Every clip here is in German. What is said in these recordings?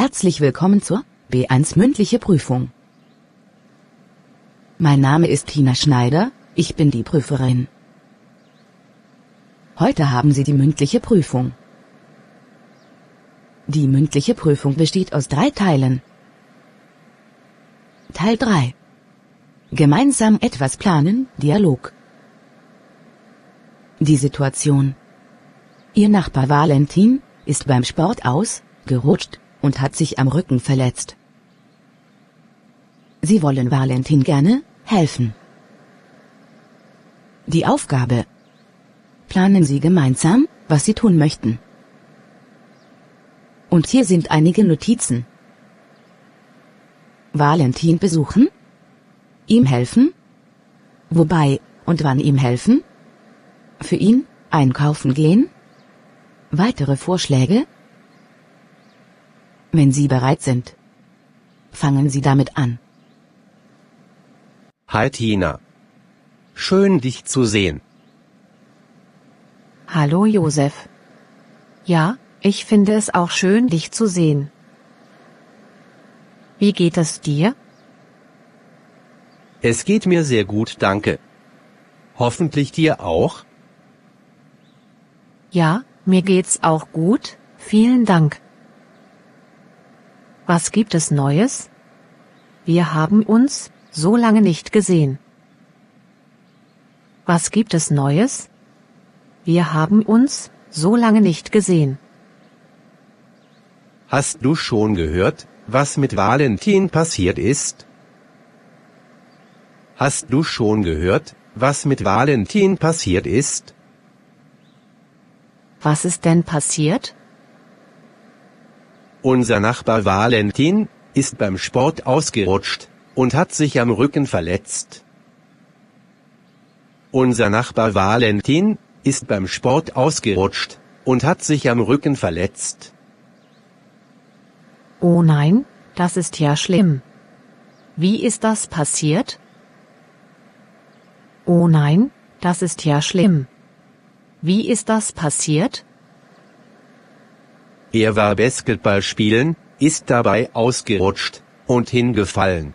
Herzlich willkommen zur B1 mündliche Prüfung. Mein Name ist Tina Schneider, ich bin die Prüferin. Heute haben Sie die mündliche Prüfung. Die mündliche Prüfung besteht aus 3 Teilen. Teil 3. Gemeinsam etwas planen, Dialog. Die Situation. Ihr Nachbar Valentin ist beim Sport ausgerutscht und hat sich am Rücken verletzt. Sie wollen Valentin gerne helfen. Die Aufgabe. Planen Sie gemeinsam, was Sie tun möchten. Und hier sind einige Notizen. Valentin besuchen? Ihm helfen? Wobei und wann ihm helfen? Für ihn einkaufen gehen? Weitere Vorschläge? Wenn Sie bereit sind, fangen Sie damit an. Hi Tina. Schön dich zu sehen. Hallo Josef. Ja, ich finde es auch schön, dich zu sehen. Wie geht es dir? Es geht mir sehr gut, danke. Hoffentlich dir auch? Ja, mir geht's auch gut, vielen Dank. Was gibt es Neues? Wir haben uns so lange nicht gesehen. Was gibt es Neues? Wir haben uns so lange nicht gesehen. Hast du schon gehört, was mit Valentin passiert ist? Hast du schon gehört, was mit Valentin passiert ist? Was ist denn passiert? Unser Nachbar Valentin ist beim Sport ausgerutscht und hat sich am Rücken verletzt. Unser Nachbar Valentin ist beim Sport ausgerutscht und hat sich am Rücken verletzt. Oh nein, das ist ja schlimm. Wie ist das passiert? Oh nein, das ist ja schlimm. Wie ist das passiert? Er war Basketball spielen, ist dabei ausgerutscht und hingefallen.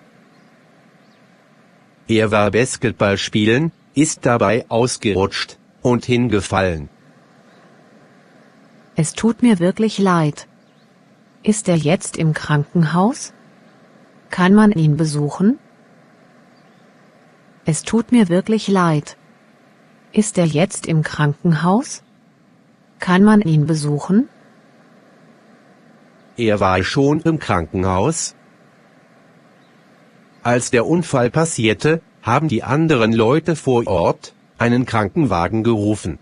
Er war Basketball spielen, ist dabei ausgerutscht und hingefallen. Es tut mir wirklich leid. Ist er jetzt im Krankenhaus? Kann man ihn besuchen? Es tut mir wirklich leid. Ist er jetzt im Krankenhaus? Kann man ihn besuchen? Er war schon im Krankenhaus. Als der Unfall passierte, haben die anderen Leute vor Ort einen Krankenwagen gerufen.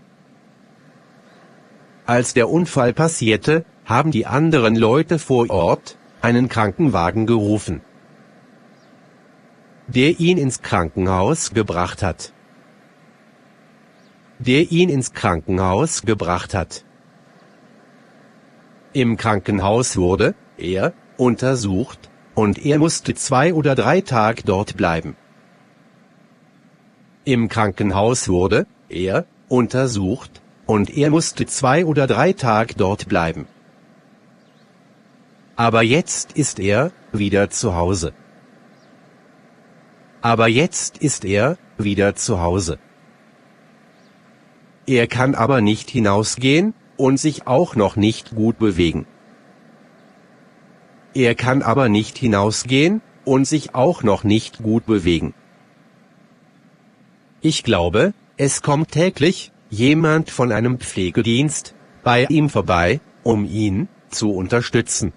Als der Unfall passierte, haben die anderen Leute vor Ort einen Krankenwagen gerufen, der ihn ins Krankenhaus gebracht hat. Der ihn ins Krankenhaus gebracht hat. Im Krankenhaus wurde er untersucht und er musste 2 oder 3 Tage dort bleiben. Im Krankenhaus wurde er untersucht und er musste 2 oder 3 Tage dort bleiben. Aber jetzt ist er wieder zu Hause. Aber jetzt ist er wieder zu Hause. Er kann aber nicht hinausgehen und sich auch noch nicht gut bewegen. Er kann aber nicht hinausgehen und sich auch noch nicht gut bewegen. Ich glaube, es kommt täglich jemand von einem Pflegedienst bei ihm vorbei, um ihn zu unterstützen.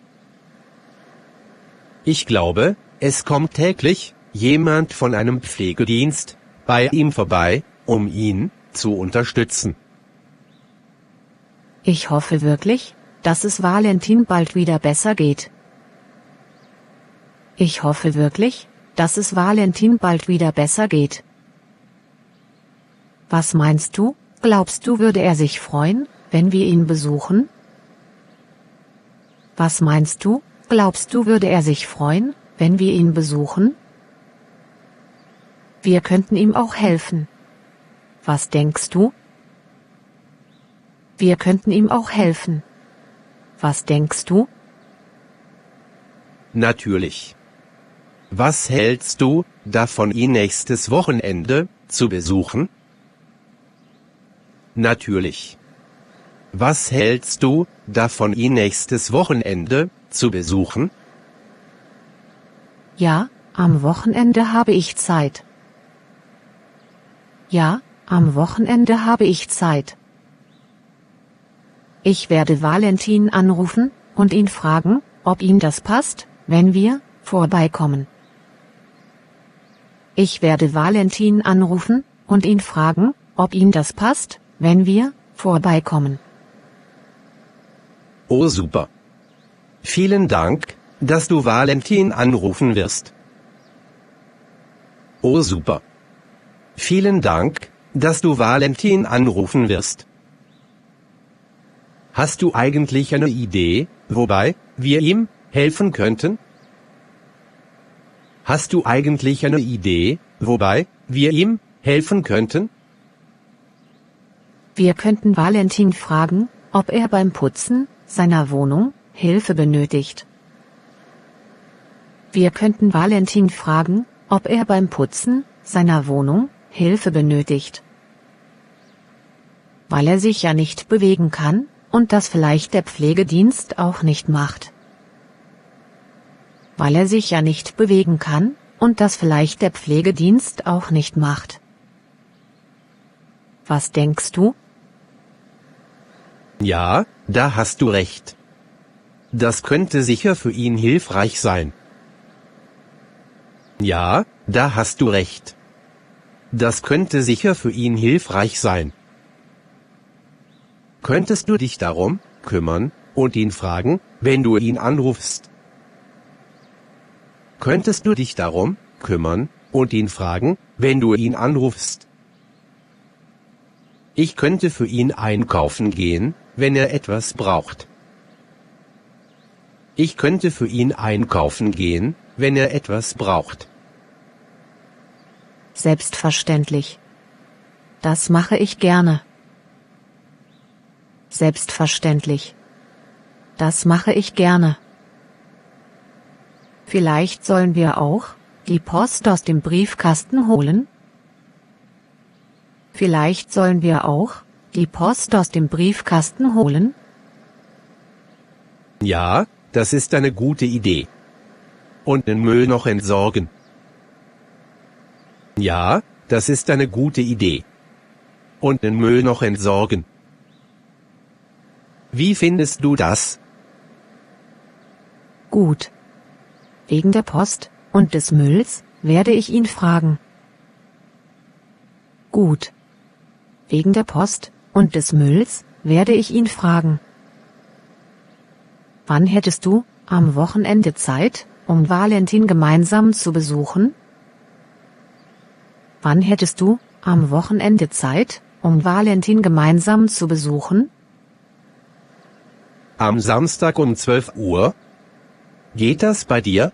Ich glaube, es kommt täglich jemand von einem Pflegedienst bei ihm vorbei, um ihn zu unterstützen. Ich hoffe wirklich, dass es Valentin bald wieder besser geht. Ich hoffe wirklich, dass es Valentin bald wieder besser geht. Was meinst du? Glaubst du, würde er sich freuen, wenn wir ihn besuchen? Was meinst du? Glaubst du, würde er sich freuen, wenn wir ihn besuchen? Wir könnten ihm auch helfen. Was denkst du? Wir könnten ihm auch helfen. Was denkst du? Natürlich. Was hältst du davon, ihn nächstes Wochenende zu besuchen? Natürlich. Was hältst du davon, ihn nächstes Wochenende zu besuchen? Ja, am Wochenende habe ich Zeit. Ja, am Wochenende habe ich Zeit. Ich werde Valentin anrufen und ihn fragen, ob ihm das passt, wenn wir vorbeikommen. Ich werde Valentin anrufen und ihn fragen, ob ihm das passt, wenn wir vorbeikommen. Oh super. Vielen Dank, dass du Valentin anrufen wirst. Oh super. Vielen Dank, dass du Valentin anrufen wirst. Hast du eigentlich eine Idee, wobei wir ihm helfen könnten? Hast du eigentlich eine Idee, wobei wir ihm helfen könnten? Wir könnten Valentin fragen, ob er beim Putzen seiner Wohnung Hilfe benötigt. Wir könnten Valentin fragen, ob er beim Putzen seiner Wohnung Hilfe benötigt. Weil er sich ja nicht bewegen kann und das vielleicht der Pflegedienst auch nicht macht. Weil er sich ja nicht bewegen kann und das vielleicht der Pflegedienst auch nicht macht. Was denkst du? Ja, da hast du recht. Das könnte sicher für ihn hilfreich sein. Ja, da hast du recht. Das könnte sicher für ihn hilfreich sein. Könntest du dich darum kümmern und ihn fragen, wenn du ihn anrufst? Könntest du dich darum kümmern und ihn fragen, wenn du ihn anrufst? Ich könnte für ihn einkaufen gehen, wenn er etwas braucht. Ich könnte für ihn einkaufen gehen, wenn er etwas braucht. Selbstverständlich. Das mache ich gerne. Selbstverständlich. Das mache ich gerne. Vielleicht sollen wir auch die Post aus dem Briefkasten holen? Vielleicht sollen wir auch die Post aus dem Briefkasten holen? Ja, das ist eine gute Idee. Und den Müll noch entsorgen. Ja, das ist eine gute Idee. Und den Müll noch entsorgen. Wie findest du das? Gut. Wegen der Post und des Mülls werde ich ihn fragen. Gut. Wegen der Post und des Mülls werde ich ihn fragen. Wann hättest du am Wochenende Zeit, um Valentin gemeinsam zu besuchen? Wann hättest du am Wochenende Zeit, um Valentin gemeinsam zu besuchen? Am Samstag um 12 Uhr? Geht das bei dir?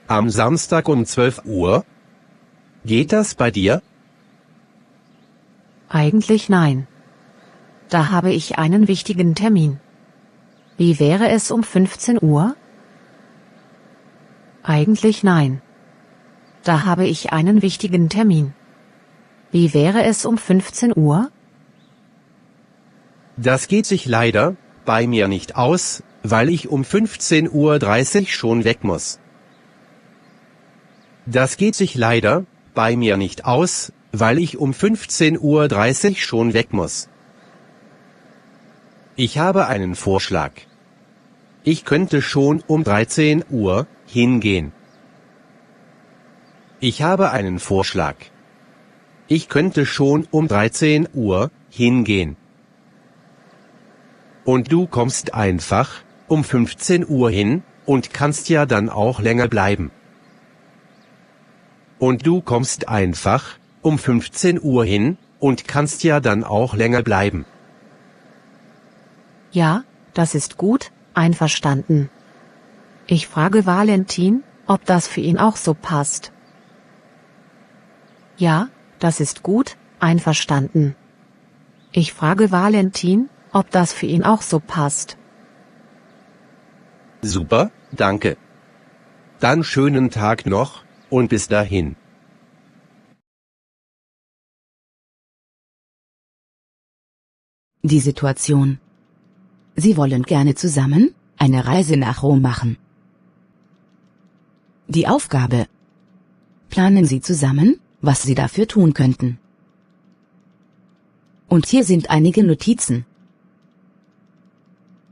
Am Samstag um 12 Uhr? Geht das bei dir? Eigentlich nein. Da habe ich einen wichtigen Termin. Wie wäre es um 15 Uhr? Eigentlich nein. Da habe ich einen wichtigen Termin. Wie wäre es um 15 Uhr? Das geht sich leider bei mir nicht aus, weil ich um 15:30 Uhr schon weg muss. Das geht sich leider bei mir nicht aus, weil ich um 15:30 Uhr schon weg muss. Ich habe einen Vorschlag. Ich könnte schon um 13 Uhr hingehen. Ich habe einen Vorschlag. Ich könnte schon um 13 Uhr hingehen. Und du kommst einfach um 15 Uhr hin und kannst ja dann auch länger bleiben. Und du kommst einfach um 15 Uhr hin und kannst ja dann auch länger bleiben. Ja, das ist gut, einverstanden. Ich frage Valentin, ob das für ihn auch so passt. Ja, das ist gut, einverstanden. Ich frage Valentin, ob das für ihn auch so passt. Super, danke. Dann schönen Tag noch, und bis dahin. Die Situation. Sie wollen gerne zusammen eine Reise nach Rom machen. Die Aufgabe. Planen Sie zusammen, was Sie dafür tun könnten. Und hier sind einige Notizen.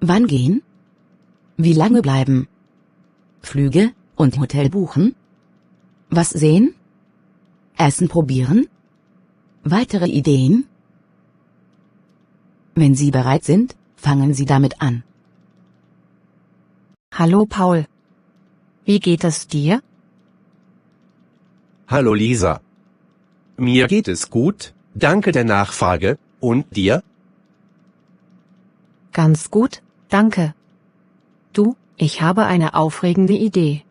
Wann gehen? Wie lange bleiben? Flüge und Hotel buchen? Was sehen? Essen probieren? Weitere Ideen? Wenn Sie bereit sind, fangen Sie damit an. Hallo Paul. Wie geht es dir? Hallo Lisa. Mir geht es gut, danke der Nachfrage, und dir? Ganz gut, danke. Du, ich habe eine aufregende Idee.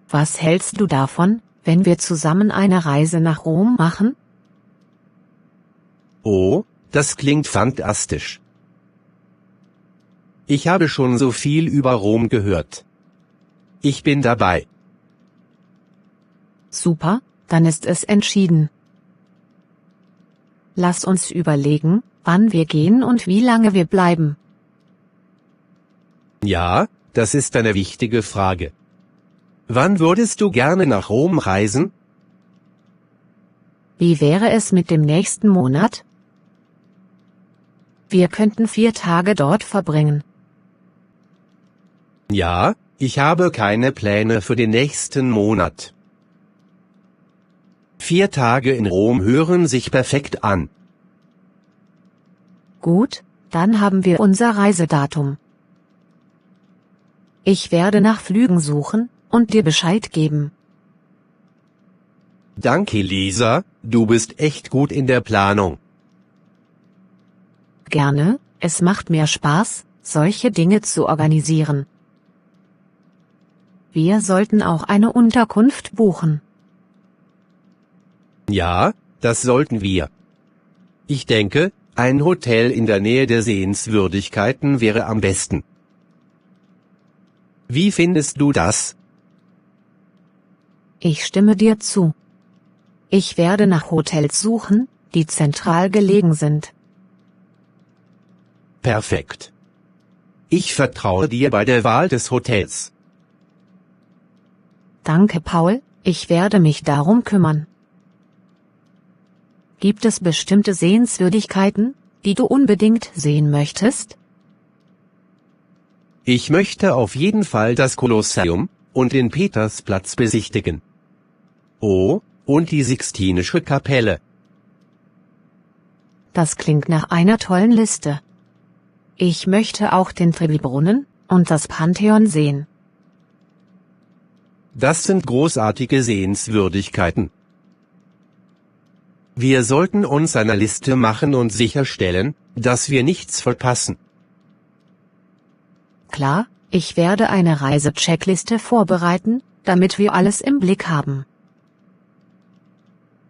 Was hältst du davon, wenn wir zusammen eine Reise nach Rom machen? Oh, das klingt fantastisch. Ich habe schon so viel über Rom gehört. Ich bin dabei. Super, dann ist es entschieden. Lass uns überlegen, wann wir gehen und wie lange wir bleiben. Ja, das ist eine wichtige Frage. Wann würdest du gerne nach Rom reisen? Wie wäre es mit dem nächsten Monat? Wir könnten 4 Tage dort verbringen. Ja, ich habe keine Pläne für den nächsten Monat. 4 Tage in Rom hören sich perfekt an. Gut, dann haben wir unser Reisedatum. Ich werde nach Flügen suchen und dir Bescheid geben. Danke Lisa, du bist echt gut in der Planung. Gerne, es macht mir Spaß, solche Dinge zu organisieren. Wir sollten auch eine Unterkunft buchen. Ja, das sollten wir. Ich denke, ein Hotel in der Nähe der Sehenswürdigkeiten wäre am besten. Wie findest du das? Ich stimme dir zu. Ich werde nach Hotels suchen, die zentral gelegen sind. Perfekt. Ich vertraue dir bei der Wahl des Hotels. Danke, Paul, ich werde mich darum kümmern. Gibt es bestimmte Sehenswürdigkeiten, die du unbedingt sehen möchtest? Ich möchte auf jeden Fall das Kolosseum und den Petersplatz besichtigen. Oh, und die Sixtinische Kapelle. Das klingt nach einer tollen Liste. Ich möchte auch den Trevi-Brunnen und das Pantheon sehen. Das sind großartige Sehenswürdigkeiten. Wir sollten uns eine Liste machen und sicherstellen, dass wir nichts verpassen. Klar, ich werde eine Reisecheckliste vorbereiten, damit wir alles im Blick haben.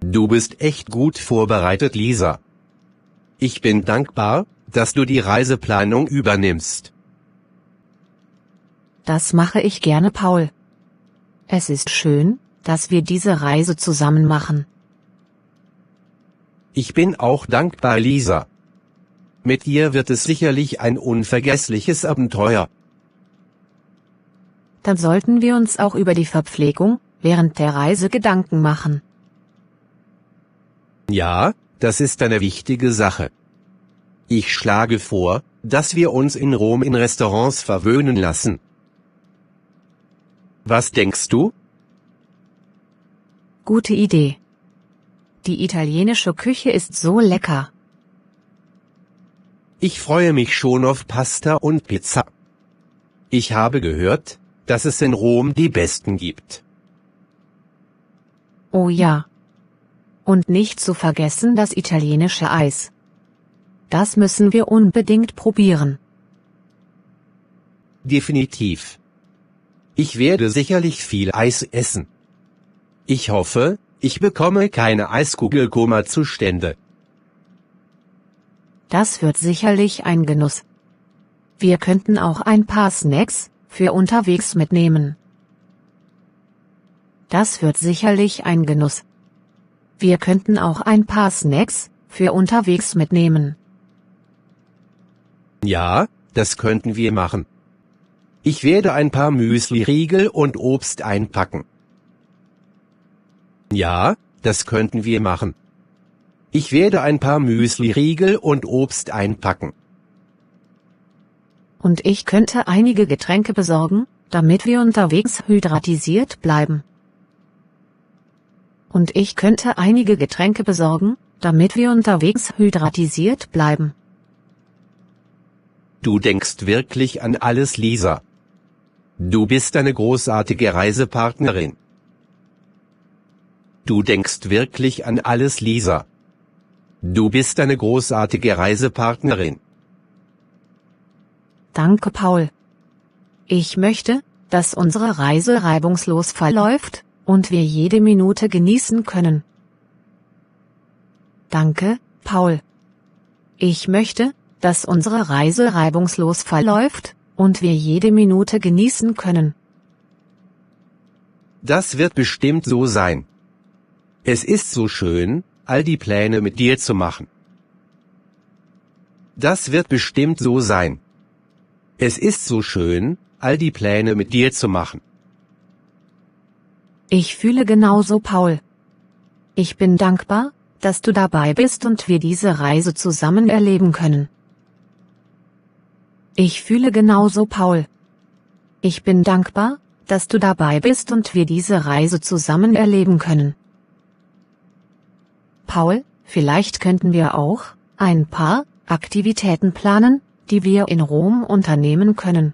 Du bist echt gut vorbereitet, Lisa. Ich bin dankbar, dass du die Reiseplanung übernimmst. Das mache ich gerne, Paul. Es ist schön, dass wir diese Reise zusammen machen. Ich bin auch dankbar, Lisa. Mit dir wird es sicherlich ein unvergessliches Abenteuer. Dann sollten wir uns auch über die Verpflegung während der Reise Gedanken machen. Ja, das ist eine wichtige Sache. Ich schlage vor, dass wir uns in Rom in Restaurants verwöhnen lassen. Was denkst du? Gute Idee. Die italienische Küche ist so lecker. Ich freue mich schon auf Pasta und Pizza. Ich habe gehört, dass es in Rom die besten gibt. Oh ja. Und nicht zu vergessen das italienische Eis. Das müssen wir unbedingt probieren. Definitiv. Ich werde sicherlich viel Eis essen. Ich hoffe, ich bekomme keine Eiskugelkoma-Zustände. Das wird sicherlich ein Genuss. Wir könnten auch ein paar Snacks für unterwegs mitnehmen. Das wird sicherlich ein Genuss. Wir könnten auch ein paar Snacks für unterwegs mitnehmen. Ja, das könnten wir machen. Ich werde ein paar Müsli-Riegel und Obst einpacken. Ja, das könnten wir machen. Ich werde ein paar Müsli-Riegel und Obst einpacken. Und ich könnte einige Getränke besorgen, damit wir unterwegs hydratisiert bleiben. Und ich könnte einige Getränke besorgen, damit wir unterwegs hydratisiert bleiben. Du denkst wirklich an alles, Lisa. Du bist eine großartige Reisepartnerin. Du denkst wirklich an alles, Lisa. Du bist eine großartige Reisepartnerin. Danke, Paul. Ich möchte, dass unsere Reise reibungslos verläuft und wir jede Minute genießen können. Danke, Paul. Ich möchte, dass unsere Reise reibungslos verläuft und wir jede Minute genießen können. Das wird bestimmt so sein. Es ist so schön, all die Pläne mit dir zu machen. Das wird bestimmt so sein. Es ist so schön, all die Pläne mit dir zu machen. Ich fühle genauso, Paul. Ich bin dankbar, dass du dabei bist und wir diese Reise zusammen erleben können. Ich fühle genauso, Paul. Ich bin dankbar, dass du dabei bist und wir diese Reise zusammen erleben können. Paul, vielleicht könnten wir auch ein paar Aktivitäten planen, die wir in Rom unternehmen können.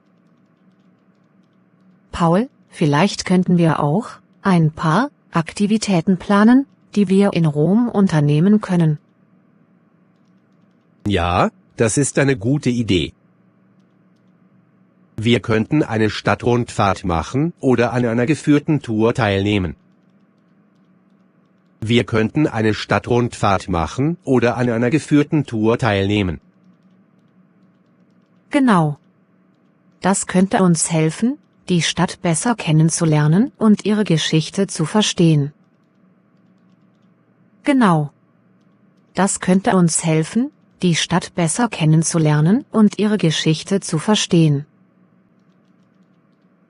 Paul, vielleicht könnten wir auch ein paar Aktivitäten planen, die wir in Rom unternehmen können. Ja, das ist eine gute Idee. Wir könnten eine Stadtrundfahrt machen oder an einer geführten Tour teilnehmen. Wir könnten eine Stadtrundfahrt machen oder an einer geführten Tour teilnehmen. Genau. Das könnte uns helfen, die Stadt besser kennenzulernen und ihre Geschichte zu verstehen. Genau. Das könnte uns helfen, die Stadt besser kennenzulernen und ihre Geschichte zu verstehen.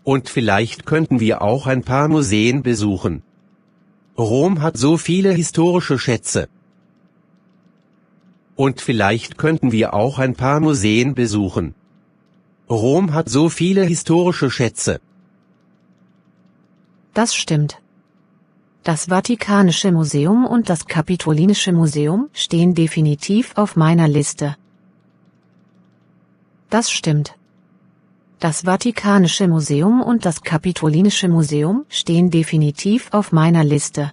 Und vielleicht könnten wir auch ein paar Museen besuchen. Rom hat so viele historische Schätze. Und vielleicht könnten wir auch ein paar Museen besuchen. Rom hat so viele historische Schätze. Das stimmt. Das Vatikanische Museum und das Kapitolinische Museum stehen definitiv auf meiner Liste. Das stimmt. Das Vatikanische Museum und das Kapitolinische Museum stehen definitiv auf meiner Liste.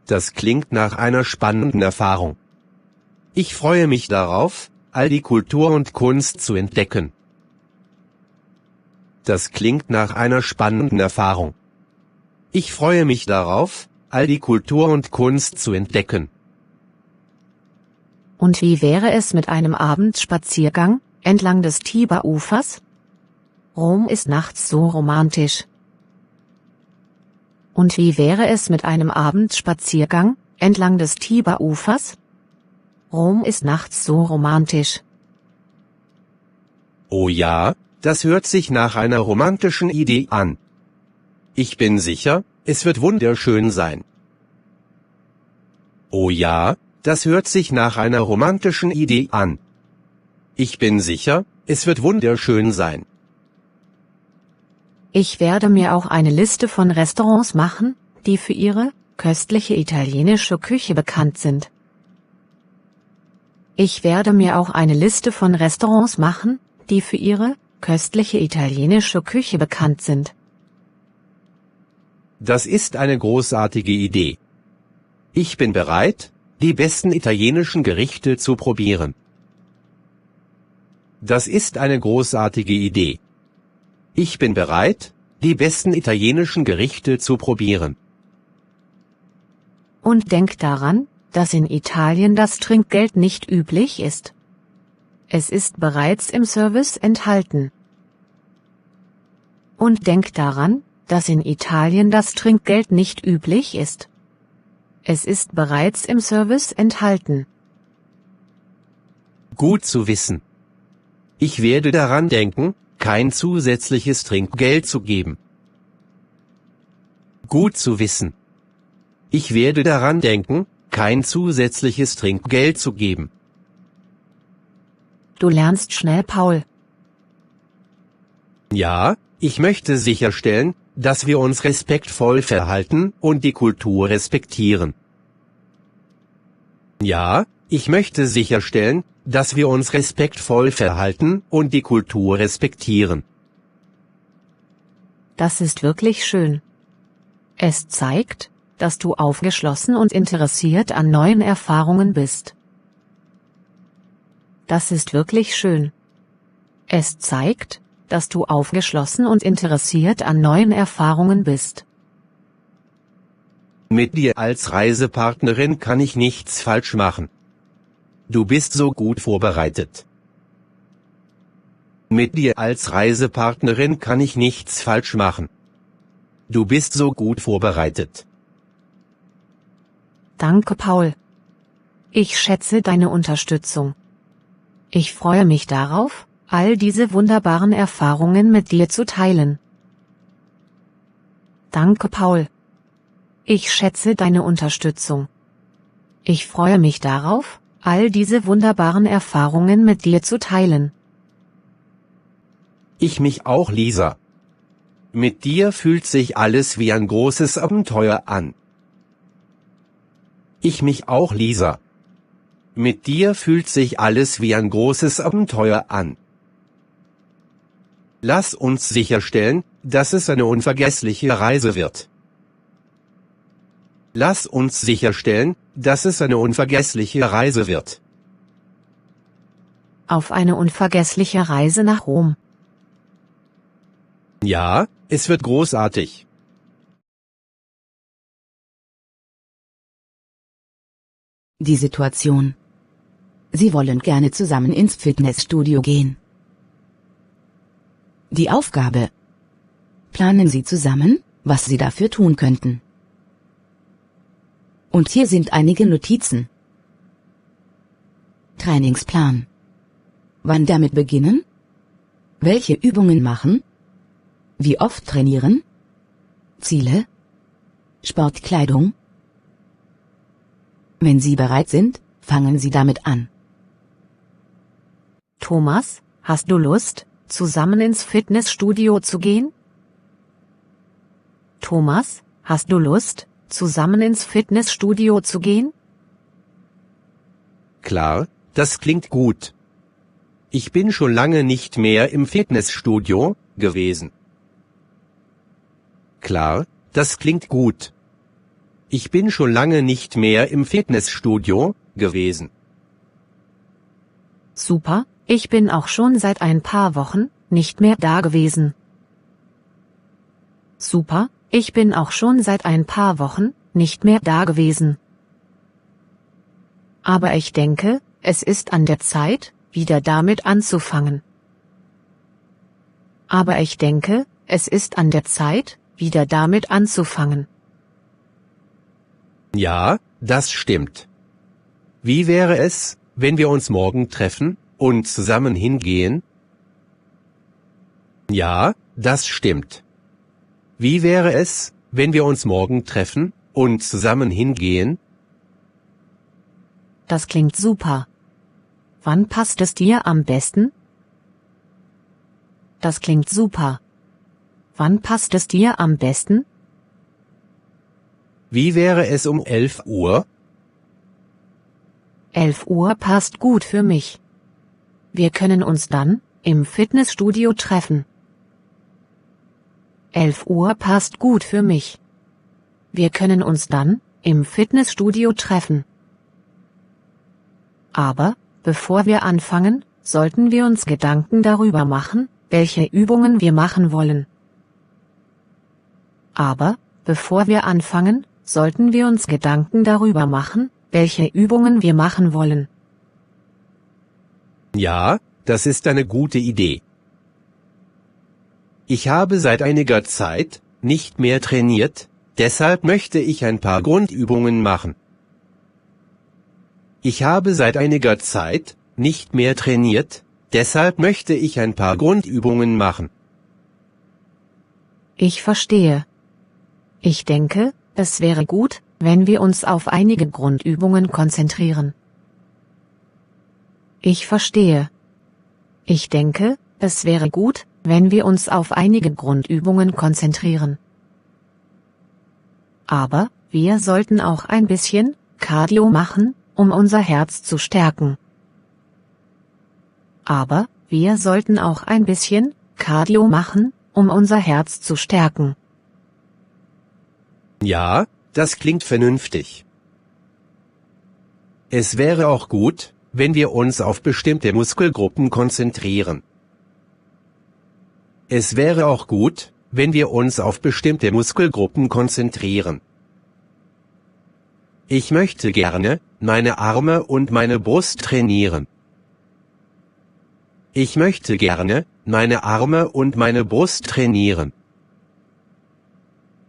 Das klingt nach einer spannenden Erfahrung. Ich freue mich darauf, all die Kultur und Kunst zu entdecken. Das klingt nach einer spannenden Erfahrung. Ich freue mich darauf, all die Kultur und Kunst zu entdecken. Und wie wäre es mit einem Abendspaziergang entlang des Tiberufers? Rom ist nachts so romantisch. Und wie wäre es mit einem Abendspaziergang entlang des Tiberufers? Rom ist nachts so romantisch. Oh ja, das hört sich nach einer romantischen Idee an. Ich bin sicher, es wird wunderschön sein. Oh ja, das hört sich nach einer romantischen Idee an. Ich bin sicher, es wird wunderschön sein. Ich werde mir auch eine Liste von Restaurants machen, die für ihre köstliche italienische Küche bekannt sind. Ich werde mir auch eine Liste von Restaurants machen, die für ihre köstliche italienische Küche bekannt sind. Das ist eine großartige Idee. Ich bin bereit, die besten italienischen Gerichte zu probieren. Das ist eine großartige Idee. Ich bin bereit, die besten italienischen Gerichte zu probieren. Und denk daran, dass in Italien das Trinkgeld nicht üblich ist. Es ist bereits im Service enthalten. Und denk daran, dass in Italien das Trinkgeld nicht üblich ist. Es ist bereits im Service enthalten. Gut zu wissen. Ich werde daran denken, kein zusätzliches Trinkgeld zu geben. Gut zu wissen. Ich werde daran denken, kein zusätzliches Trinkgeld zu geben. Du lernst schnell, Paul. Ja, ich möchte sicherstellen, dass wir uns respektvoll verhalten und die Kultur respektieren. Ja, ich möchte sicherstellen, dass wir uns respektvoll verhalten und die Kultur respektieren. Das ist wirklich schön. Es zeigt, dass du aufgeschlossen und interessiert an neuen Erfahrungen bist. Das ist wirklich schön. Es zeigt, dass du aufgeschlossen und interessiert an neuen Erfahrungen bist. Mit dir als Reisepartnerin kann ich nichts falsch machen. Du bist so gut vorbereitet. Mit dir als Reisepartnerin kann ich nichts falsch machen. Du bist so gut vorbereitet. Danke, Paul. Ich schätze deine Unterstützung. Ich freue mich darauf, all diese wunderbaren Erfahrungen mit dir zu teilen. Danke, Paul. Ich schätze deine Unterstützung. Ich freue mich darauf, all diese wunderbaren Erfahrungen mit dir zu teilen. Ich mich auch, Lisa. Mit dir fühlt sich alles wie ein großes Abenteuer an. Ich mich auch, Lisa. Mit dir fühlt sich alles wie ein großes Abenteuer an. Lass uns sicherstellen, dass es eine unvergessliche Reise wird. Lass uns sicherstellen, dass es eine unvergessliche Reise wird. Auf eine unvergessliche Reise nach Rom. Ja, es wird großartig. Die Situation. Sie wollen gerne zusammen ins Fitnessstudio gehen. Die Aufgabe. Planen Sie zusammen, was Sie dafür tun könnten. Und hier sind einige Notizen. Trainingsplan. Wann damit beginnen? Welche Übungen machen? Wie oft trainieren? Ziele? Sportkleidung? Wenn Sie bereit sind, fangen Sie damit an. Thomas, hast du Lust, zusammen ins Fitnessstudio zu gehen? Thomas, hast du Lust, zusammen ins Fitnessstudio zu gehen? Klar, das klingt gut. Ich bin schon lange nicht mehr im Fitnessstudio gewesen. Klar, das klingt gut. Ich bin schon lange nicht mehr im Fitnessstudio gewesen. Super, ich bin auch schon seit ein paar Wochen nicht mehr da gewesen. Super, ich bin auch schon seit ein paar Wochen nicht mehr da gewesen. Aber ich denke, es ist an der Zeit, wieder damit anzufangen. Aber ich denke, es ist an der Zeit, wieder damit anzufangen. Ja, das stimmt. Wie wäre es, wenn wir uns morgen treffen und zusammen hingehen? Ja, das stimmt. Wie wäre es, wenn wir uns morgen treffen und zusammen hingehen? Das klingt super. Wann passt es dir am besten? Das klingt super. Wann passt es dir am besten? Wie wäre es um 11 Uhr? 11 Uhr passt gut für mich. Wir können uns dann im Fitnessstudio treffen. 11 Uhr passt gut für mich. Wir können uns dann im Fitnessstudio treffen. Aber, bevor wir anfangen, sollten wir uns Gedanken darüber machen, welche Übungen wir machen wollen. Aber, bevor wir anfangen, sollten wir uns Gedanken darüber machen, welche Übungen wir machen wollen. Ja, das ist eine gute Idee. Ich habe seit einiger Zeit nicht mehr trainiert, deshalb möchte ich ein paar Grundübungen machen. Ich habe seit einiger Zeit nicht mehr trainiert, deshalb möchte ich ein paar Grundübungen machen. Ich verstehe. Ich denke, es wäre gut, wenn wir uns auf einige Grundübungen konzentrieren. Ich verstehe. Ich denke, es wäre gut, wenn wir uns auf einige Grundübungen konzentrieren. Aber, wir sollten auch ein bisschen Cardio machen, um unser Herz zu stärken. Aber, wir sollten auch ein bisschen Cardio machen, um unser Herz zu stärken. Ja, das klingt vernünftig. Es wäre auch gut, wenn wir uns auf bestimmte Muskelgruppen konzentrieren. Es wäre auch gut, wenn wir uns auf bestimmte Muskelgruppen konzentrieren. Ich möchte gerne meine Arme und meine Brust trainieren. Ich möchte gerne meine Arme und meine Brust trainieren.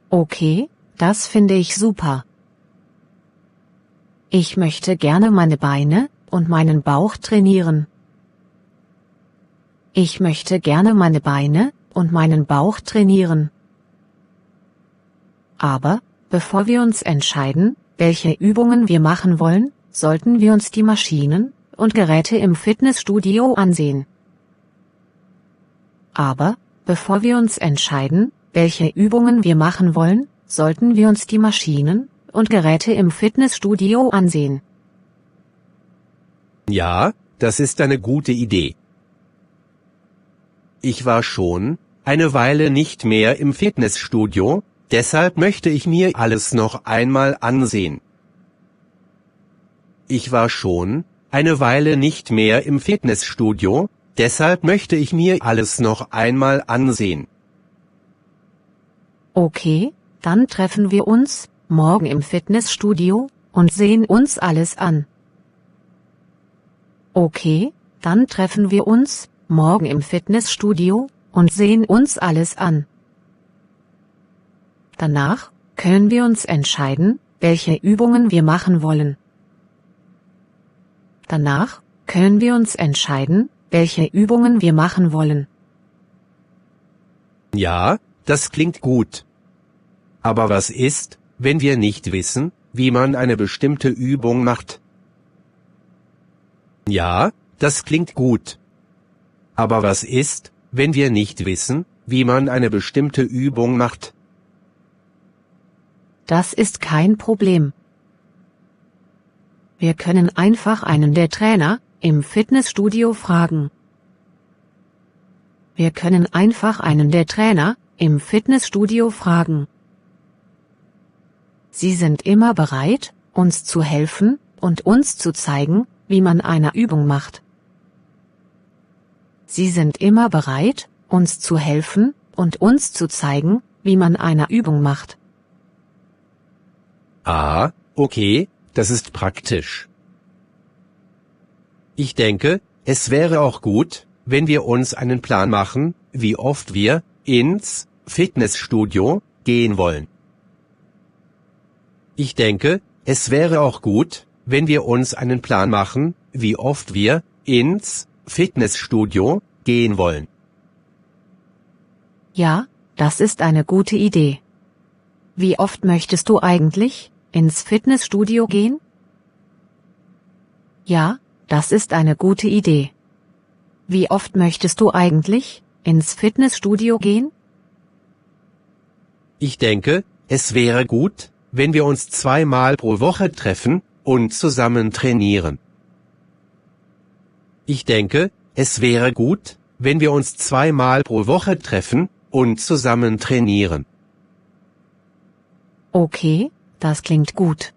Okay, das finde ich super. Ich möchte gerne meine Beine und meinen Bauch trainieren. Ich möchte gerne meine Beine und meinen Bauch trainieren. Aber, bevor wir uns entscheiden, welche Übungen wir machen wollen, sollten wir uns die Maschinen und Geräte im Fitnessstudio ansehen. Aber, bevor wir uns entscheiden, welche Übungen wir machen wollen, sollten wir uns die Maschinen und Geräte im Fitnessstudio ansehen. Ja, das ist eine gute Idee. Ich war schon eine Weile nicht mehr im Fitnessstudio, deshalb möchte ich mir alles noch einmal ansehen. Ich war schon eine Weile nicht mehr im Fitnessstudio, deshalb möchte ich mir alles noch einmal ansehen. Okay, dann treffen wir uns morgen im Fitnessstudio und sehen uns alles an. Okay, dann treffen wir uns morgen im Fitnessstudio und sehen uns alles an. Danach können wir uns entscheiden, welche Übungen wir machen wollen. Danach können wir uns entscheiden, welche Übungen wir machen wollen. Ja, das klingt gut. Aber was ist, wenn wir nicht wissen, wie man eine bestimmte Übung macht? Ja, das klingt gut. Aber was ist, wenn wir nicht wissen, wie man eine bestimmte Übung macht? Das ist kein Problem. Wir können einfach einen der Trainer im Fitnessstudio fragen. Wir können einfach einen der Trainer im Fitnessstudio fragen. Sie sind immer bereit, uns zu helfen und uns zu zeigen, wie man eine Übung macht. Sie sind immer bereit, uns zu helfen und uns zu zeigen, wie man eine Übung macht. Ah, okay, das ist praktisch. Ich denke, es wäre auch gut, wenn wir uns einen Plan machen, wie oft wir ins Fitnessstudio gehen wollen. Ich denke, es wäre auch gut, wenn wir uns einen Plan machen, wie oft wir ins Fitnessstudio gehen wollen. Ja, das ist eine gute Idee. Wie oft möchtest du eigentlich ins Fitnessstudio gehen? Ja, das ist eine gute Idee. Wie oft möchtest du eigentlich ins Fitnessstudio gehen? Ich denke, es wäre gut, wenn wir uns 2-mal pro Woche treffen und zusammen trainieren. Ich denke, es wäre gut, wenn wir uns 2-mal pro Woche treffen und zusammen trainieren. Okay, das klingt gut.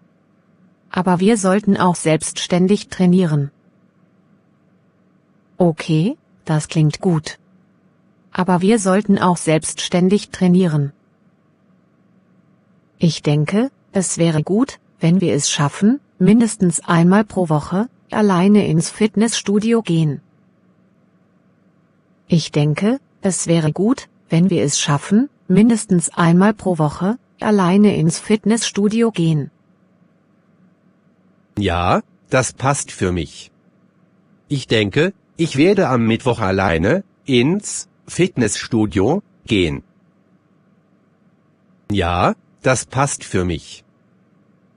Aber wir sollten auch selbstständig trainieren. Okay, das klingt gut. Aber wir sollten auch selbstständig trainieren. Ich denke, es wäre gut, wenn wir es schaffen, mindestens einmal pro Woche alleine ins Fitnessstudio gehen. Ich denke, es wäre gut, wenn wir es schaffen, mindestens einmal pro Woche alleine ins Fitnessstudio gehen. Ja, das passt für mich. Ich denke, ich werde am Mittwoch alleine ins Fitnessstudio gehen. Ja, das passt für mich.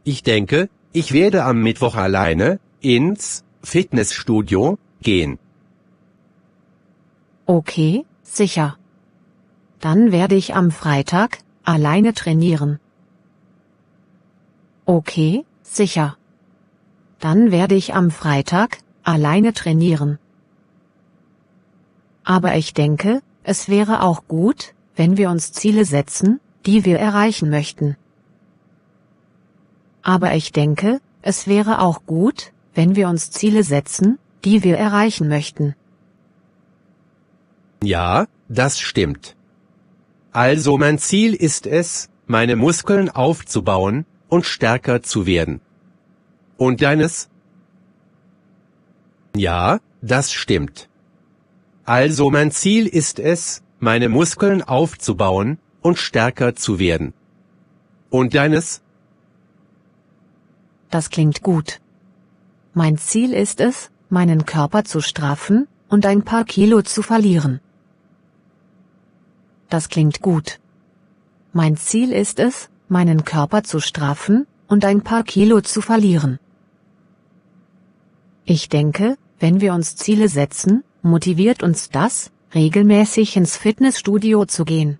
Ich denke, ich werde am Mittwoch alleine ins Fitnessstudio gehen. Okay, sicher. Dann werde ich am Freitag alleine trainieren. Okay, sicher. Dann werde ich am Freitag alleine trainieren. Aber ich denke, es wäre auch gut, wenn wir uns Ziele setzen, die wir erreichen möchten. Aber ich denke, es wäre auch gut, wenn wir uns Ziele setzen, die wir erreichen möchten. Ja, das stimmt. Also mein Ziel ist es, meine Muskeln aufzubauen und stärker zu werden. Und deines? Ja, das stimmt. Also mein Ziel ist es, meine Muskeln aufzubauen und stärker zu werden. Und deines? Das klingt gut. Mein Ziel ist es, meinen Körper zu straffen und ein paar Kilo zu verlieren. Das klingt gut. Mein Ziel ist es, meinen Körper zu straffen und ein paar Kilo zu verlieren. Ich denke, wenn wir uns Ziele setzen, motiviert uns das, regelmäßig ins Fitnessstudio zu gehen.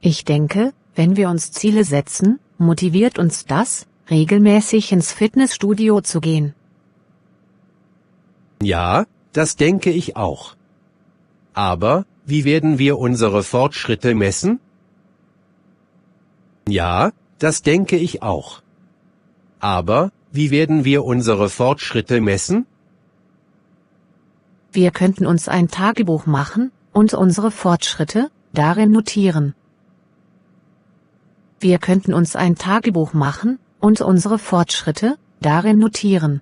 Ich denke, wenn wir uns Ziele setzen, motiviert uns das, regelmäßig ins Fitnessstudio zu gehen. Ja, das denke ich auch. Aber, wie werden wir unsere Fortschritte messen? Ja, das denke ich auch. Aber, wie werden wir unsere Fortschritte messen? Wir könnten uns ein Tagebuch machen und unsere Fortschritte darin notieren. Wir könnten uns ein Tagebuch machen und unsere Fortschritte darin notieren.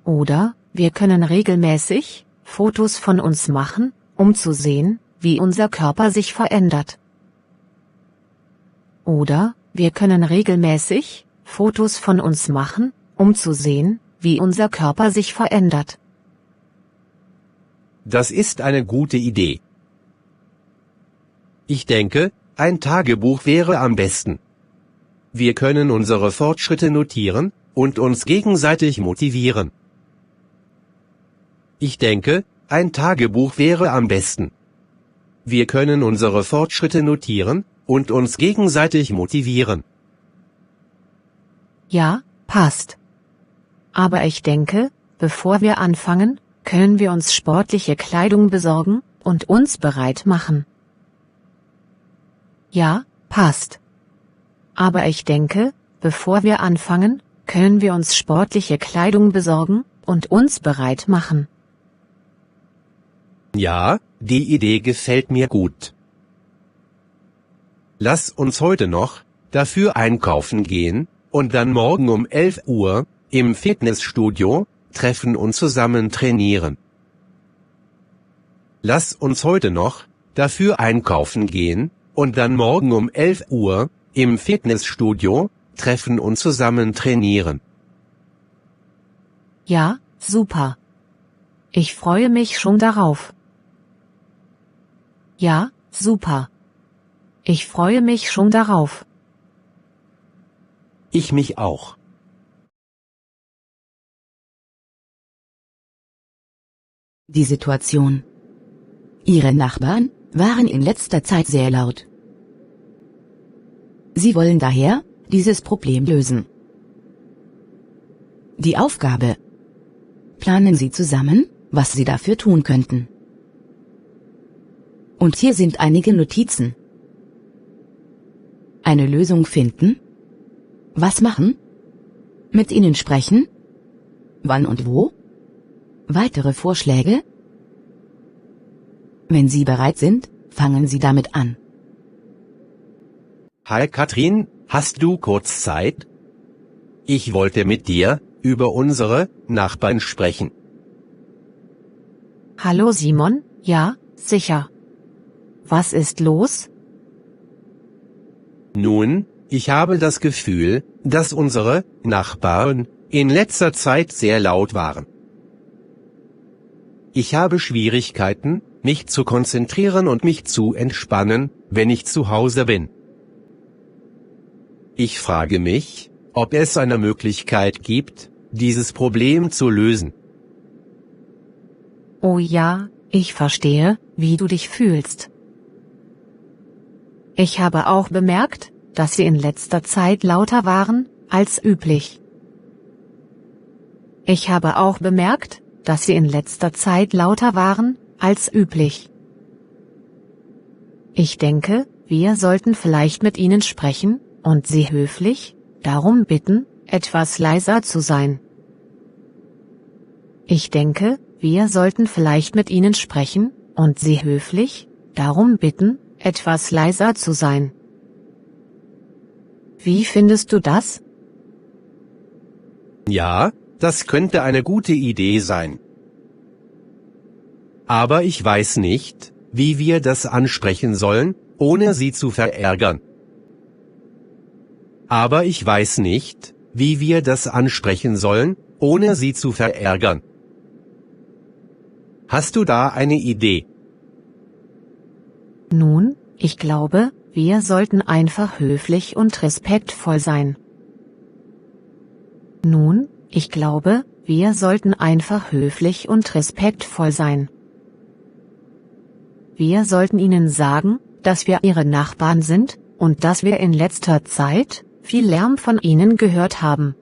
Oder, wir können regelmäßig Fotos von uns machen, um zu sehen, wie unser Körper sich verändert. Oder, wir können regelmäßig Fotos von uns machen, um zu sehen, wie unser Körper sich verändert. Das ist eine gute Idee. Ich denke, ein Tagebuch wäre am besten. Wir können unsere Fortschritte notieren und uns gegenseitig motivieren. Ich denke, ein Tagebuch wäre am besten. Wir können unsere Fortschritte notieren und uns gegenseitig motivieren. Ja, passt. Aber ich denke, bevor wir anfangen, können wir uns sportliche Kleidung besorgen und uns bereit machen. Ja, passt. Aber ich denke, bevor wir anfangen, können wir uns sportliche Kleidung besorgen und uns bereit machen. Ja, die Idee gefällt mir gut. Lass uns heute noch dafür einkaufen gehen und dann morgen um 11 Uhr im Fitnessstudio treffen und zusammen trainieren. Lass uns heute noch dafür einkaufen gehen und dann morgen um 11 Uhr im Fitnessstudio treffen und zusammen trainieren. Ja, super. Ich freue mich schon darauf. Ja, super. Ich freue mich schon darauf. Ich mich auch. Die Situation. Ihre Nachbarn waren in letzter Zeit sehr laut. Sie wollen daher dieses Problem lösen. Die Aufgabe. Planen Sie zusammen, was Sie dafür tun könnten. Und hier sind einige Notizen. Eine Lösung finden. Was machen? Mit ihnen sprechen? Wann und wo? Weitere Vorschläge? Wenn Sie bereit sind, fangen Sie damit an. Hi Katrin, hast du kurz Zeit? Ich wollte mit dir über unsere Nachbarn sprechen. Hallo Simon, ja, sicher. Was ist los? Nun, ich habe das Gefühl, dass unsere Nachbarn in letzter Zeit sehr laut waren. Ich habe Schwierigkeiten, mich zu konzentrieren und mich zu entspannen, wenn ich zu Hause bin. Ich frage mich, ob es eine Möglichkeit gibt, dieses Problem zu lösen. Oh ja, ich verstehe, wie du dich fühlst. Ich habe auch bemerkt, dass sie in letzter Zeit lauter waren, als üblich. Ich habe auch bemerkt, dass sie in letzter Zeit lauter waren, als üblich. Ich denke, wir sollten vielleicht mit ihnen sprechen und sie höflich darum bitten, etwas leiser zu sein. Ich denke, wir sollten vielleicht mit ihnen sprechen und sie höflich darum bitten, etwas leiser zu sein. Wie findest du das? Ja, das könnte eine gute Idee sein. Aber ich weiß nicht, wie wir das ansprechen sollen, ohne sie zu verärgern. Aber ich weiß nicht, wie wir das ansprechen sollen, ohne sie zu verärgern. Hast du da eine Idee? Nun, ich glaube, wir sollten einfach höflich und respektvoll sein. Nun, ich glaube, wir sollten einfach höflich und respektvoll sein. Wir sollten ihnen sagen, dass wir ihre Nachbarn sind und dass wir in letzter Zeit viel Lärm von ihnen gehört haben.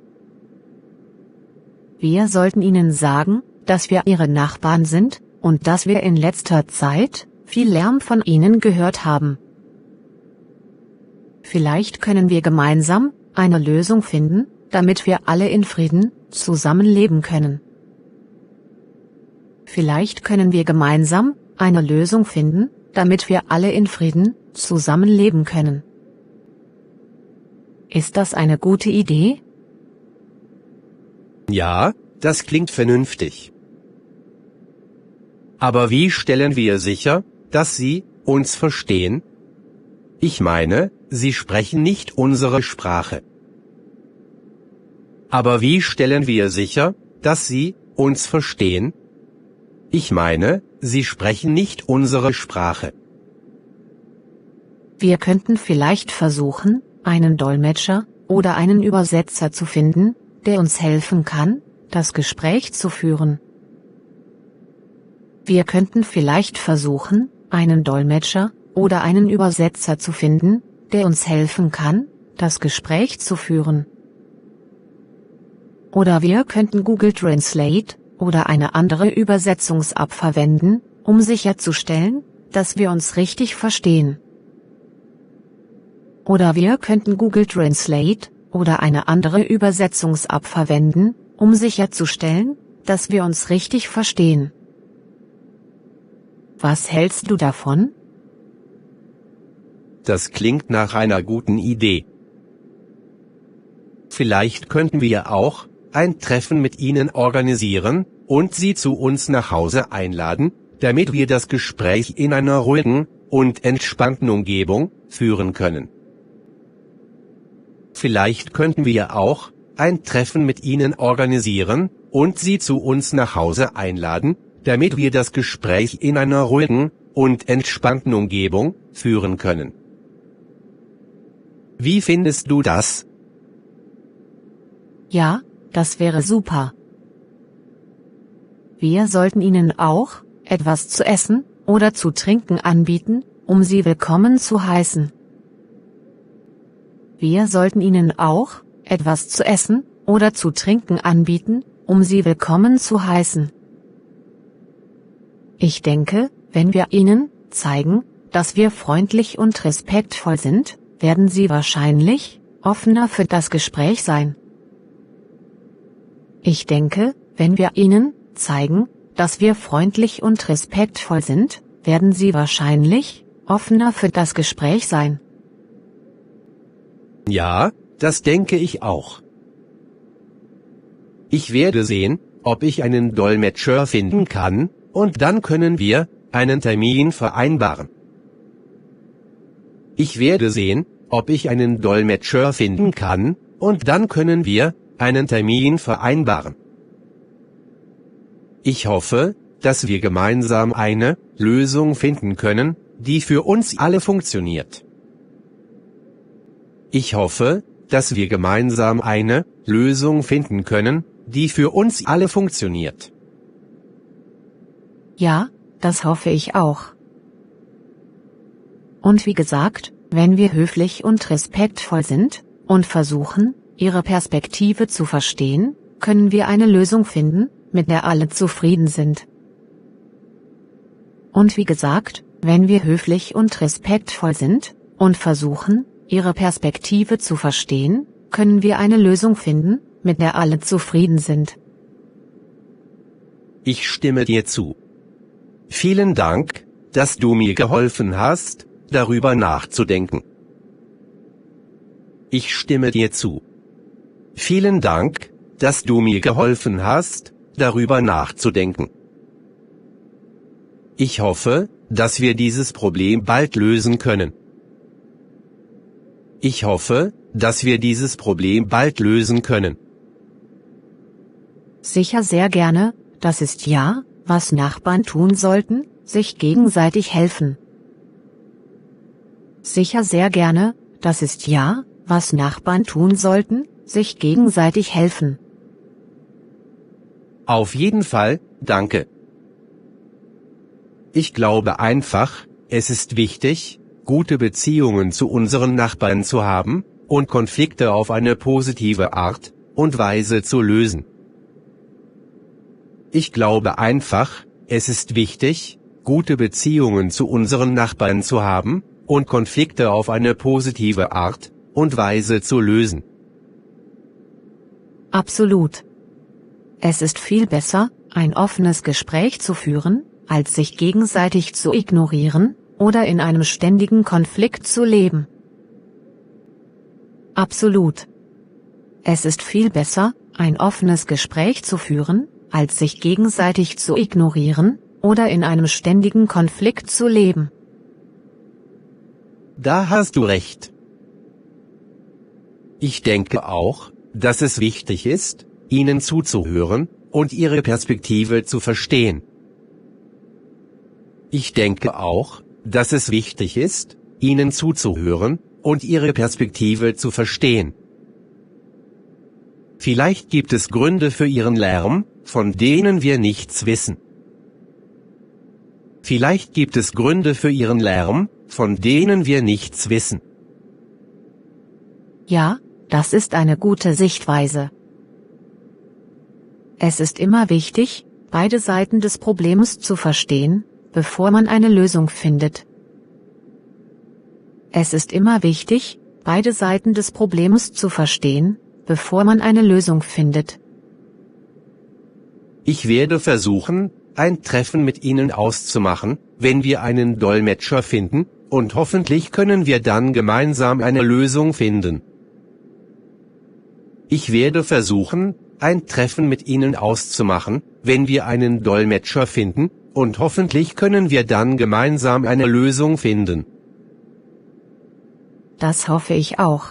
Wir sollten ihnen sagen, dass wir ihre Nachbarn sind und dass wir in letzter Zeit viel Lärm von ihnen gehört haben. Vielleicht können wir gemeinsam eine Lösung finden, damit wir alle in Frieden zusammenleben können. Vielleicht können wir gemeinsam eine Lösung finden, damit wir alle in Frieden zusammenleben können. Ist das eine gute Idee? Ja, das klingt vernünftig. Aber wie stellen wir sicher, dass sie uns verstehen? Ich meine, sie sprechen nicht unsere Sprache. Aber wie stellen wir sicher, dass sie uns verstehen? Ich meine, sie sprechen nicht unsere Sprache. Wir könnten vielleicht versuchen, einen Dolmetscher oder einen Übersetzer zu finden, der uns helfen kann, das Gespräch zu führen. Wir könnten vielleicht versuchen, einen Dolmetscher oder einen Übersetzer zu finden, der uns helfen kann, das Gespräch zu führen. Oder wir könnten Google Translate oder eine andere Übersetzungs-App verwenden, um sicherzustellen, dass wir uns richtig verstehen. Oder wir könnten Google Translate oder eine andere Übersetzungs-App verwenden, um sicherzustellen, dass wir uns richtig verstehen. Was hältst du davon? Das klingt nach einer guten Idee. Vielleicht könnten wir auch ein Treffen mit ihnen organisieren und sie zu uns nach Hause einladen, damit wir das Gespräch in einer ruhigen und entspannten Umgebung führen können. Vielleicht könnten wir auch ein Treffen mit ihnen organisieren und sie zu uns nach Hause einladen, damit wir das Gespräch in einer ruhigen und entspannten Umgebung führen können. Wie findest du das? Ja, das wäre super. Wir sollten ihnen auch etwas zu essen oder zu trinken anbieten, um sie willkommen zu heißen. Wir sollten ihnen auch etwas zu essen oder zu trinken anbieten, um sie willkommen zu heißen. Ich denke, wenn wir ihnen zeigen, dass wir freundlich und respektvoll sind, werden sie wahrscheinlich offener für das Gespräch sein. Ich denke, wenn wir ihnen zeigen, dass wir freundlich und respektvoll sind, werden sie wahrscheinlich offener für das Gespräch sein. Ja, das denke ich auch. Ich werde sehen, ob ich einen Dolmetscher finden kann und dann können wir einen Termin vereinbaren. Ich werde sehen, ob ich einen Dolmetscher finden kann, und dann können wir einen Termin vereinbaren. Ich hoffe, dass wir gemeinsam eine Lösung finden können, die für uns alle funktioniert. Ich hoffe, dass wir gemeinsam eine Lösung finden können, die für uns alle funktioniert. Ja, das hoffe ich auch. Und wie gesagt, wenn wir höflich und respektvoll sind und versuchen, ihre Perspektive zu verstehen, können wir eine Lösung finden, mit der alle zufrieden sind. Und wie gesagt, wenn wir höflich und respektvoll sind und versuchen, ihre Perspektive zu verstehen, können wir eine Lösung finden, mit der alle zufrieden sind. Ich stimme dir zu. Vielen Dank, dass du mir geholfen hast, darüber nachzudenken. Ich stimme dir zu. Vielen Dank, dass du mir geholfen hast, darüber nachzudenken. Ich hoffe, dass wir dieses Problem bald lösen können. Ich hoffe, dass wir dieses Problem bald lösen können. Sicher sehr gerne, das ist ja, was Nachbarn tun sollten, sich gegenseitig helfen. Sicher sehr gerne, das ist ja, was Nachbarn tun sollten, sich gegenseitig helfen. Auf jeden Fall, danke. Ich glaube einfach, es ist wichtig, gute Beziehungen zu unseren Nachbarn zu haben und Konflikte auf eine positive Art und Weise zu lösen. Ich glaube einfach, es ist wichtig, gute Beziehungen zu unseren Nachbarn zu haben und Konflikte auf eine positive Art und Weise zu lösen. Absolut. Es ist viel besser, ein offenes Gespräch zu führen, als sich gegenseitig zu ignorieren oder in einem ständigen Konflikt zu leben. Absolut. Es ist viel besser, ein offenes Gespräch zu führen, als sich gegenseitig zu ignorieren oder in einem ständigen Konflikt zu leben. Da hast du recht. Ich denke auch, dass es wichtig ist, ihnen zuzuhören und ihre Perspektive zu verstehen. Ich denke auch, dass es wichtig ist, ihnen zuzuhören und ihre Perspektive zu verstehen. Vielleicht gibt es Gründe für ihren Lärm, von denen wir nichts wissen. Vielleicht gibt es Gründe für ihren Lärm, von denen wir nichts wissen. Ja, das ist eine gute Sichtweise. Es ist immer wichtig, beide Seiten des Problems zu verstehen, bevor man eine Lösung findet. Es ist immer wichtig, beide Seiten des Problems zu verstehen, bevor man eine Lösung findet. Ich werde versuchen, ein Treffen mit Ihnen auszumachen, wenn wir einen Dolmetscher finden, und hoffentlich können wir dann gemeinsam eine Lösung finden. Ich werde versuchen, ein Treffen mit Ihnen auszumachen, wenn wir einen Dolmetscher finden, und hoffentlich können wir dann gemeinsam eine Lösung finden. Das hoffe ich auch.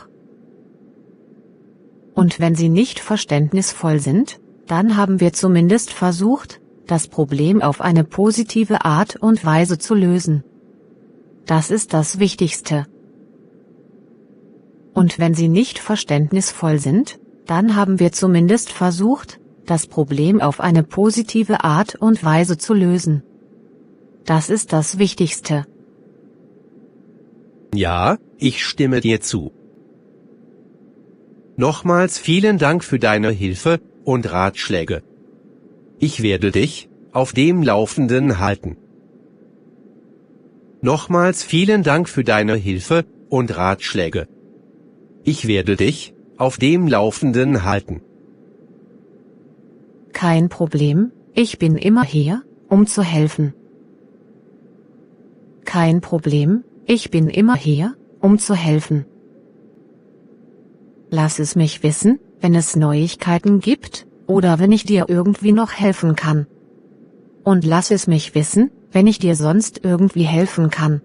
Und wenn Sie nicht verständnisvoll sind, dann haben wir zumindest versucht, das Problem auf eine positive Art und Weise zu lösen. Das ist das Wichtigste. Und wenn Sie nicht verständnisvoll sind, dann haben wir zumindest versucht, das Problem auf eine positive Art und Weise zu lösen. Das ist das Wichtigste. Ja, ich stimme dir zu. Nochmals vielen Dank für deine Hilfe und Ratschläge. Ich werde dich auf dem Laufenden halten. Nochmals vielen Dank für deine Hilfe und Ratschläge. Ich werde dich auf dem Laufenden halten. Kein Problem, ich bin immer hier, um zu helfen. Kein Problem, ich bin immer hier, um zu helfen. Lass es mich wissen, wenn es Neuigkeiten gibt, oder wenn ich dir irgendwie noch helfen kann. Und lass es mich wissen, wenn ich dir sonst irgendwie helfen kann.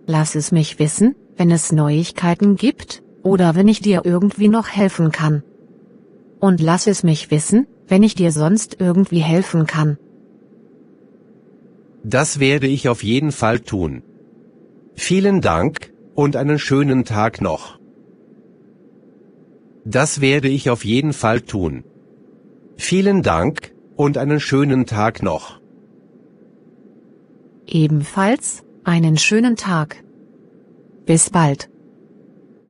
Lass es mich wissen, wenn es Neuigkeiten gibt, oder wenn ich dir irgendwie noch helfen kann. Und lass es mich wissen, wenn ich dir sonst irgendwie helfen kann. Das werde ich auf jeden Fall tun. Vielen Dank, und einen schönen Tag noch. Das werde ich auf jeden Fall tun. Vielen Dank, und einen schönen Tag noch. Ebenfalls, einen schönen Tag. Bis bald.